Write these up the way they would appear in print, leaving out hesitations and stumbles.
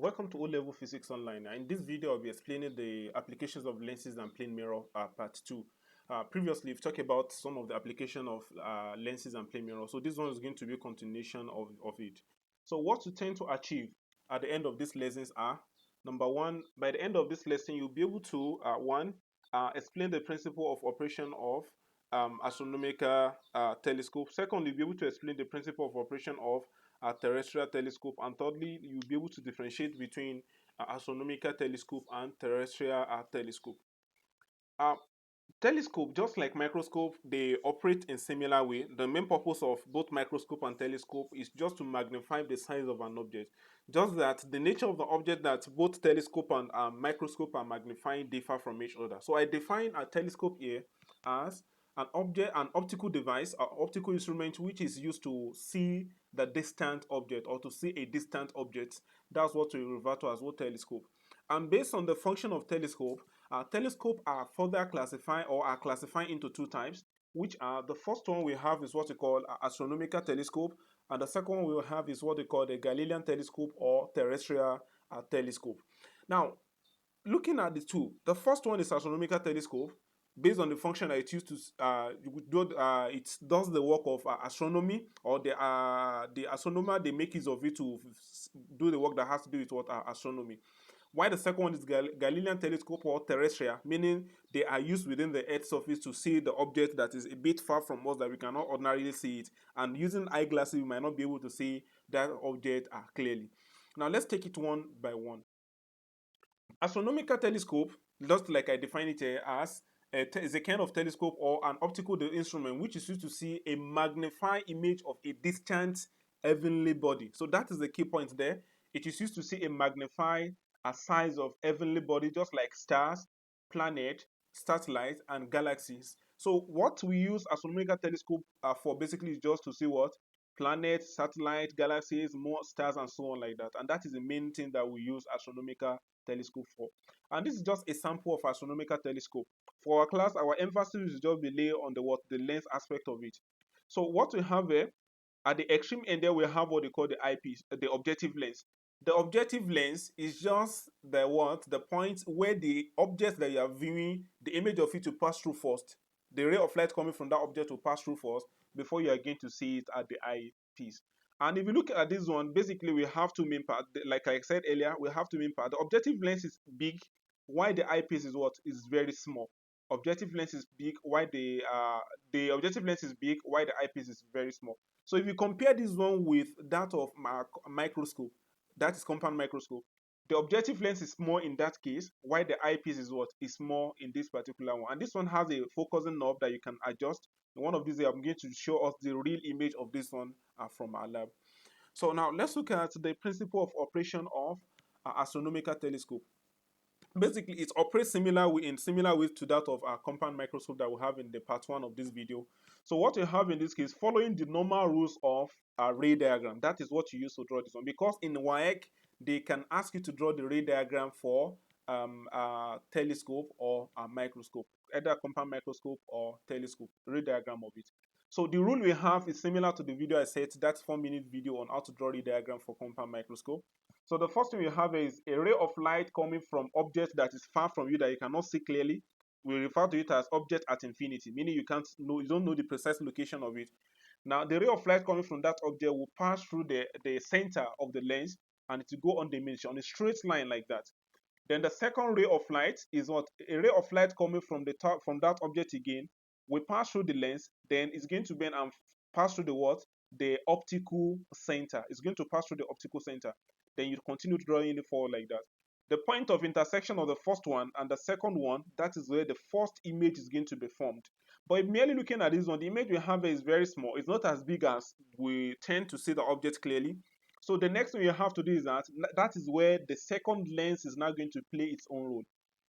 Welcome to O-Level Physics Online. In this video, I'll be explaining the applications of lenses and plane mirror part 2. Previously, we've talked about some of the application of lenses and plane mirror. So this one is going to be a continuation of it. So what you tend to achieve at the end of these lessons are, number one, by the end of this lesson, you'll be able to, explain the principle of operation of astronomical telescope. Second, you'll be able to explain the principle of operation of a terrestrial telescope, and thirdly you'll be able to differentiate between astronomical telescope and terrestrial telescope. uh, Telescope, just like microscope, they operate in similar way. The main purpose of both microscope and telescope is just to magnify the size of an object. Just that the nature of the object that both telescope and microscope are magnifying differ from each other. So I define a telescope here as an object, an optical device, an optical instrument which is used to see the distant object or to see a distant object. That's what we refer to as what telescope. And based on the function of telescope, telescope are further classified or are classified into two types, which are the first one we have is what we call astronomical telescope, and the second one we will have is what we call the Galilean telescope or terrestrial telescope. Now, looking at the two, the first one is astronomical telescope. Based on the function that it used to it does the work of astronomy, or the astronomer they make use of it to do the work that has to do with what astronomy. While the second one is Galilean telescope or terrestrial, meaning they are used within the Earth's surface to see the object that is a bit far from us that we cannot ordinarily see it. And using eyeglasses, we might not be able to see that object clearly. Now let's take it one by one. Astronomical telescope, just like I define it here as, is a kind of telescope or an optical instrument which is used to see a magnified image of a distant heavenly body. So that is the key point there. It is used to see a magnified size of heavenly body, just like stars, planet, satellites, and galaxies. So what we use astronomical telescope for basically is just to see what planets, satellites, galaxies, more stars, and so on like that. And that is the main thing that we use astronomical telescope for. And this is just a sample of astronomical telescope. For our class, our emphasis is just be lay on the lens aspect of it. So what we have here at the extreme end there, we have what they call the eyepiece, the objective lens. The objective lens is just the point where the object that you are viewing, the image of it to pass through first. The ray of light coming from that object will pass through first before you are going to see it at the eyepiece. And if you look at this one, basically we have two main parts. Like I said earlier, we have two main parts. The objective lens is big, while the eyepiece is what is very small. Objective lens is big, while the objective lens is big, while the eyepiece is very small. So if you compare this one with that of microscope, that is compound microscope, the objective lens is small in that case, while the eyepiece is what is small in this particular one. And this one has a focusing knob that you can adjust. In one of these, I'm going to show us the real image of this one from our lab. So now let's look at the principle of operation of astronomical telescope. Basically, it operates in similar ways to that of our compound microscope that we have in the part one of this video. So what you have in this case, following the normal rules of a ray diagram, that is what you use to draw this one. Because in WAEC, they can ask you to draw the ray diagram for a telescope or a microscope, either compound microscope or telescope, ray diagram of it. So the rule we have is similar to the video I said. That's 4-minute video on how to draw ray diagram for compound microscope. So the first thing we have is a ray of light coming from object that is far from you that you cannot see clearly. We refer to it as object at infinity, meaning you don't know the precise location of it. Now the ray of light coming from that object will pass through the center of the lens, and it will go on the image on a straight line like that. Then the second ray of light is what a ray of light coming from the top from that object again will pass through the lens, then it's going to bend and pass through the what? The optical center. It's going to pass through the optical center. Then you continue drawing it forward like that. The point of intersection of the first one and the second one, that is where the first image is going to be formed. But merely looking at this one, the image we have is very small. It's not as big as we tend to see the object clearly. So the next thing you have to do is that is where the second lens is now going to play its own role.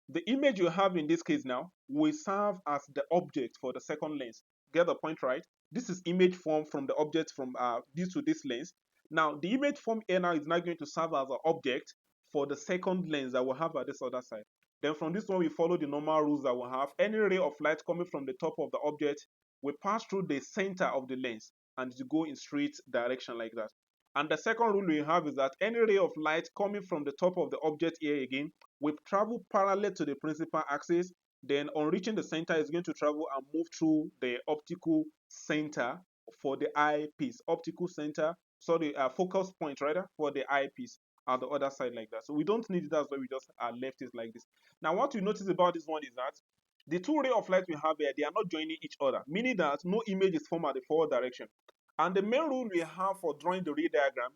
The image you have in this case now will serve as the object for the second lens. Get the point, right? This is image formed from the object from this to this lens. Now the image formed here now is now going to serve as an object for the second lens that we'll have at this other side. Then from this one we follow the normal rules that we have. Any ray of light coming from the top of the object will pass through the center of the lens and to go in straight direction like that. And the second rule we have is that any ray of light coming from the top of the object here again will travel parallel to the principal axis. Then on reaching the center, it's going to travel and move through the optical center for the eyepiece. Optical center, sorry, focus point rather for the eyepiece at the other side like that. So we don't need it. That's why we just left it like this. Now, what you notice about this one is that the two ray of light we have here, they are not joining each other, meaning that no image is formed at the forward direction. And the main rule we have for drawing the ray diagram,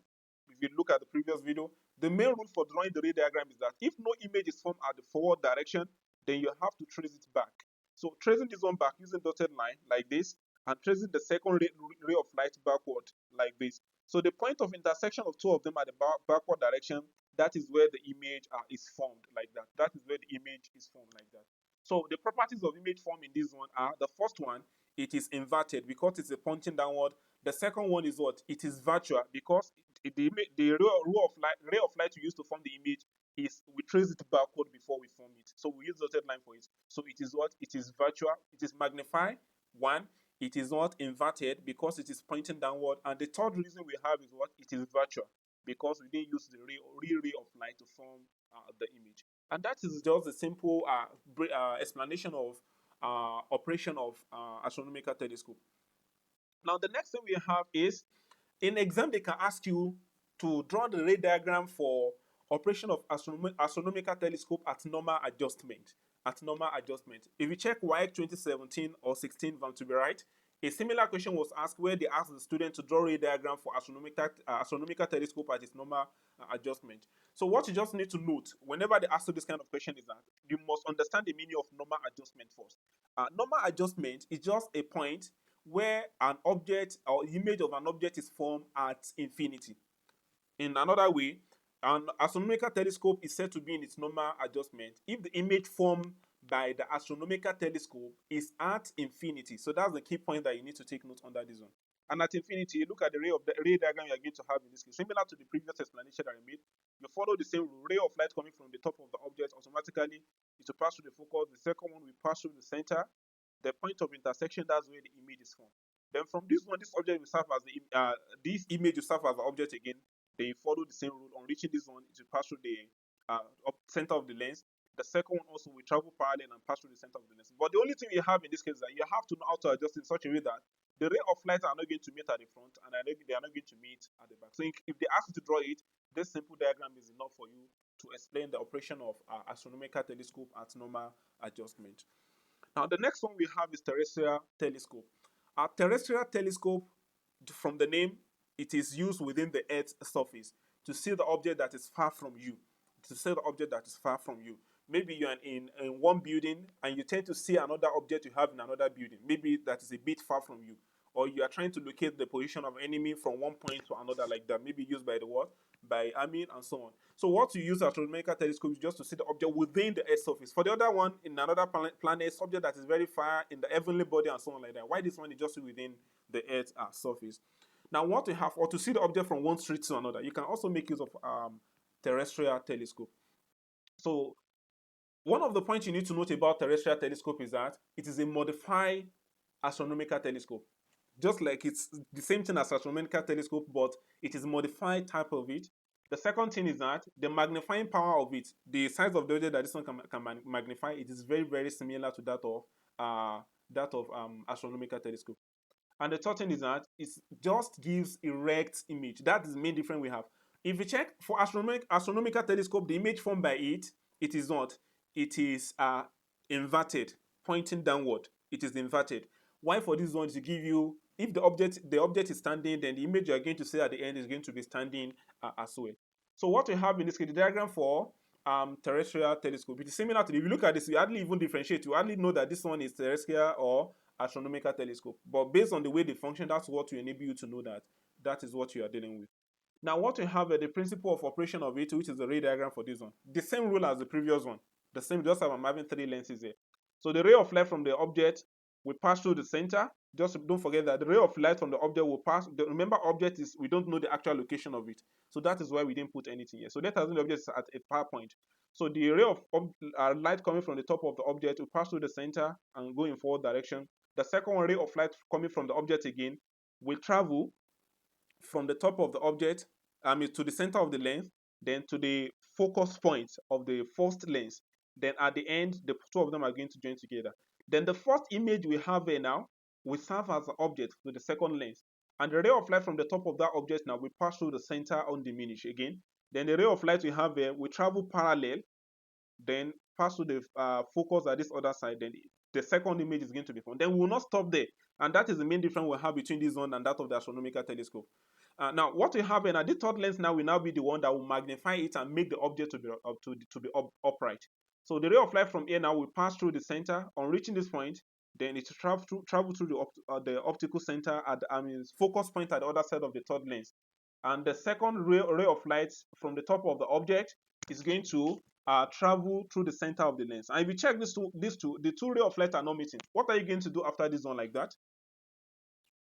if you look at the previous video, the main rule for drawing the ray diagram is that if no image is formed at the forward direction, then you have to trace it back. So tracing this one back using dotted line like this, and tracing the second ray of light backward like this. So the point of intersection of two of them at the backward direction, that is where the image is formed like that. That is where the image is formed like that. So the properties of image form in this one are, the first one, it is inverted because it's a pointing downward. The second one is what? It is virtual because the ray of light we use to form the image is we trace it backward before we form it. So we use dotted line for it. So it is what? It is virtual. It is magnified. One, it is not inverted because it is pointing downward. And the third reason we have is what? It is virtual because we didn't use the real ray of light to form the image. And that is just a simple explanation of operation of astronomical telescope. Now, the next thing we have is in exam, they can ask you to draw the ray diagram for operation of astronomical telescope at normal adjustment. At normal adjustment. If you check WAEC 2017 or 16, if I'm to be right, a similar question was asked where they asked the student to draw a ray diagram for astronomical telescope at its normal adjustment. So what you just need to note whenever they ask you this kind of question is that you must understand the meaning of normal adjustment first. Normal adjustment is just a point where an object or image of an object is formed at infinity. In another way, an astronomical telescope is said to be in its normal adjustment if the image formed by the astronomical telescope is at infinity. So that's the key point that you need to take note under this one. And at infinity, look at the ray diagram you're going to have in this case. Similar to the previous explanation that I made, you follow the same rule. Ray of light coming from the top of the object automatically is to pass through the focus. The second one will pass through the center. The point of intersection, that's where the image is formed. Then from this one, this object will serve as this image will serve as the object again. They follow the same rule. On reaching this one, it will pass through the center of the lens. The second one also will travel parallel and pass through the center of the lens. But the only thing you have in this case is that you have to know how to adjust in such a way that the ray of light are not going to meet at the front and they are not going to meet at the back. So if they ask you to draw it, this simple diagram is enough for you to explain the operation of astronomical telescope at normal adjustment. Now, the next one we have is terrestrial telescope. A terrestrial telescope, from the name, it is used within the Earth's surface to see the object that is far from you. To see the object that is far from you. Maybe you are in one building and you tend to see another object you have in another building. Maybe that is a bit far from you. Or you are trying to locate the position of enemy from one point to another like that. Maybe used by the what? By army and so on. So what you use astronomical telescope is just to see the object within the Earth's surface. For the other one, in another planet, object that is very far in the heavenly body and so on like that. Why this one is just within the Earth's surface. Now, what you have, or to see the object from one street to another, you can also make use of terrestrial telescope. So one of the points you need to note about terrestrial telescope is that it is a modified astronomical telescope. Just like it's the same thing as astronomical telescope, but it is modified type of it. The second thing is that the magnifying power of it, the size of the object that this one can magnify, it is very, very similar to that of astronomical telescope. And the third thing is that it just gives erect image. That is the main difference we have. If you check for astronomical telescope, the image formed by it, it is not. It is inverted, pointing downward. It is inverted. Why for this one to give you, if the object is standing, then the image you are going to see at the end is going to be standing as well. So what we have in this case, the diagram for terrestrial telescope, it is similar to, if you look at this, you hardly even differentiate. You hardly know that this one is terrestrial or astronomical telescope. But based on the way they function, that's what will enable you to know that that is what you are dealing with. Now, what we have the principle of operation of it, which is the ray diagram for this one. The same rule as the previous one. The same, just I'm having three lenses here. So the ray of light from the object will pass through the center. Just don't forget that the ray of light from the object will pass. Remember, object is, we don't know the actual location of it. So that is why we didn't put anything here. So let us assume the object is at a far point. So the ray of light coming from the top of the object will pass through the center and go in forward direction. The second ray of light coming from the object again will travel from the top of the object, I mean to the center of the lens, then to the focus point of the first lens. Then at the end, the two of them are going to join together. Then the first image we have here now will serve as an object to the second lens. And the ray of light from the top of that object now will pass through the center undiminished again. Then the ray of light we have here will travel parallel, then pass to the focus at this other side, then the second image is going to be formed. Then we will not stop there. And that is the main difference we have between this one and that of the astronomical telescope. Now, what we have in the third lens now will now be the one that will magnify it and make the object to be upright. So the ray of light from here now will pass through the center. On reaching this point, then it will travel through the optical center at focus point at the other side of the third lens. And the second ray of light from the top of the object is going to travel through the center of the lens. And if you check the two ray of light are not meeting. What are you going to do after this one like that?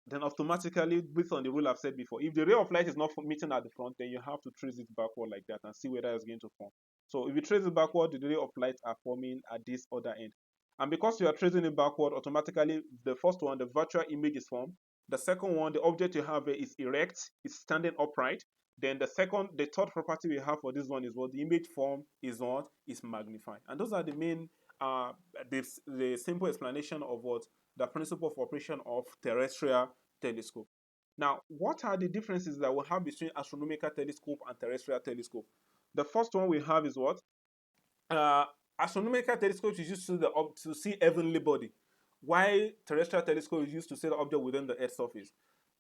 Then automatically, based on the rule I've said before, if the ray of light is not meeting at the front, then you have to trace it backward like that and see whether it's going to form. So if you trace it backward, the ray of light are forming at this other end. And because you are tracing it backward, automatically the first one, the virtual image is formed. The second one, the object you have here is erect, is standing upright. Then the third property we have for this one is what the image form is what is magnified. And those are the main, the simple explanation of what the principle of operation of terrestrial telescope. Now, what are the differences that we have between astronomical telescope and terrestrial telescope? The first one we have is what? Uh, Astronomical telescope is used to see heavenly body, while terrestrial telescope is used to see the object within the Earth's surface.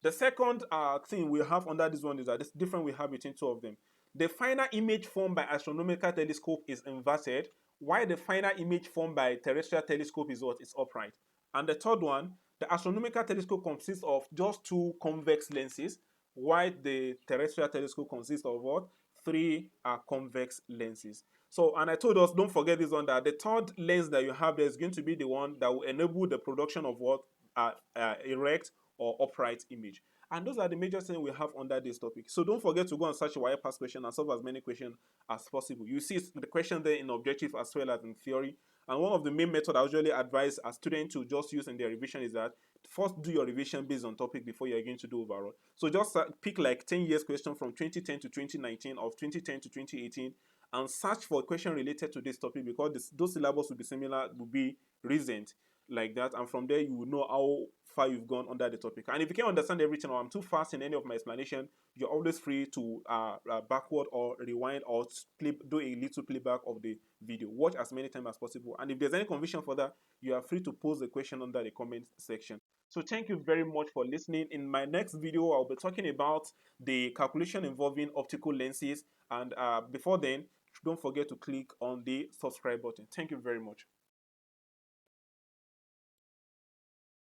The second thing we have under this one is that this difference we have between two of them. The final image formed by astronomical telescope is inverted, while the final image formed by terrestrial telescope is what? Is upright. And the third one, the astronomical telescope consists of just two convex lenses, while the terrestrial telescope consists of what? Three convex lenses. So, and I told us, don't forget this one, that the third lens that you have there is going to be the one that will enable the production of what? Erect or upright image. And those are the major things we have under this topic. So don't forget to go and search your past question and solve as many questions as possible. You see the question there in objective as well as in theory. And one of the main methods I usually advise a student to just use in their revision is that first do your revision based on topic before you're going to do overall. So just pick like 10 years question from 2010 to 2019 or 2010 to 2018 and search for a question related to this topic, because those syllables will be similar, will be recent like that, and from there you will know how far you've gone under the topic. And if you can't understand everything or I'm too fast in any of my explanation, you're always free to backward or rewind or do a little playback of the video. Watch as many times as possible, and if there's any confusion for that, you are free to post the question under the comment section. So thank you very much for listening. In my next video, I'll be talking about the calculation involving optical lenses, and before then, don't forget to click on the subscribe button. Thank you very much.